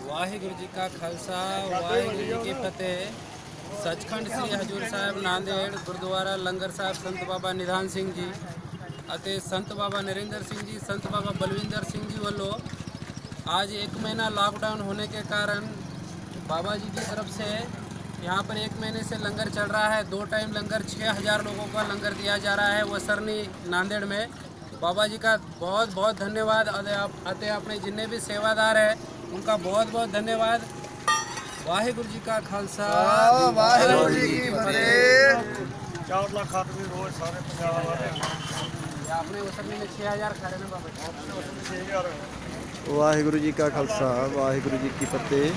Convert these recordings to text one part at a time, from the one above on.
वाहिगुरु जी का खालसा वाहिगुरु जी की फतेह। सचखंड श्री हजूर साहब नांदेड़ गुरुद्वारा लंगर साहब संत बाबा निधान सिंह जी ਅਤੇ संत बाबा नरेंद्र सिंह जी संत बाबा बलविंदर सिंह जी वालों आज 1 महीना लॉकडाउन होने के कारण बाबा जी की तरफ से यहाँ पर 1 महीने से लंगर चल रहा है। 2 टाइम लंगर 6000 लोगों का लंगर दिया जा रहा है वसरनी नांदेड़ में। बाबा जी का बहुत बहुत धन्यवाद। अतः अपने जितने भी सेवादार हैं उनका बहुत बहुत धन्यवाद। वाहिगुरु जी का खालसा वाहिगुरु जी की फतेह। 4 ਲੱਖ ਆਦਮੀ ਰੋਜ਼ ਸਾਰੇ ਪੰਜਾਬ ਵਾਲੇ अपने वसरनी में 6000 खा रहे हैं बाबा जी। 6000 वाहिगुरु जी का खालसा वाहिगुरु जी की फतेह।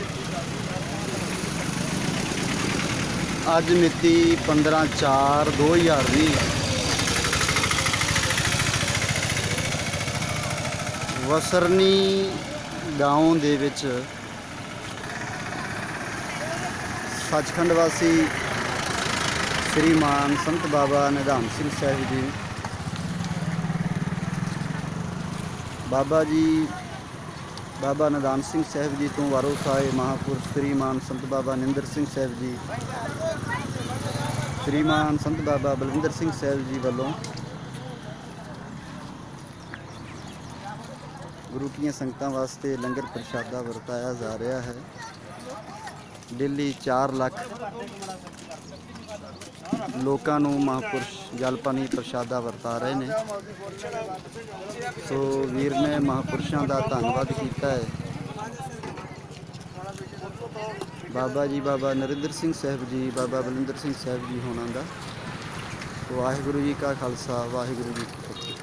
ਅੱਜ ਮਿਤੀ 15/4/2020 ਵਸਰਨੀ ਗਾਉਂ ਦੇ ਵਿੱਚ ਸੱਚਖੰਡ ਵਾਸੀ श्रीमान संत बाबा निधान सिंह साहिब जी बाबा निधान सिंह साहिब जी तो वारोस आए महापुरुष श्रीमान संत बाबा निंदर सिंह साहिब जी श्रीमान संत बाबा बलविंदर सिंह साहिब जी वालों गुरु की संगतां वास्ते लंगर प्रशादा वरताया जा रहा है। डेली 4 ਲੱਖ ਲੋਕਾਂ ਨੂੰ ਮਹਾਂਪੁਰਸ਼ ਜਲ ਪਾਣੀ ਪ੍ਰਸ਼ਾਦਾ ਵਰਤਾ ਰਹੇ ਨੇ। ਸੋ ਵੀਰ ਨੇ ਮਹਾਂਪੁਰਸ਼ਾਂ ਦਾ ਧੰਨਵਾਦ ਕੀਤਾ ਹੈ। ਬਾਬਾ ਜੀ ਬਾਬਾ ਨਰਿੰਦਰ ਸਿੰਘ ਸਾਹਿਬ ਜੀ ਬਾਬਾ ਬਲਵਿੰਦਰ ਸਿੰਘ ਸਾਹਿਬ ਜੀ ਹੋਣਾ ਦਾ। ਵਾਹਿਗੁਰੂ ਜੀ ਕਾ ਖਾਲਸਾ ਵਾਹਿਗੁਰੂ ਜੀ ਕੀ ਫਤਿਹ।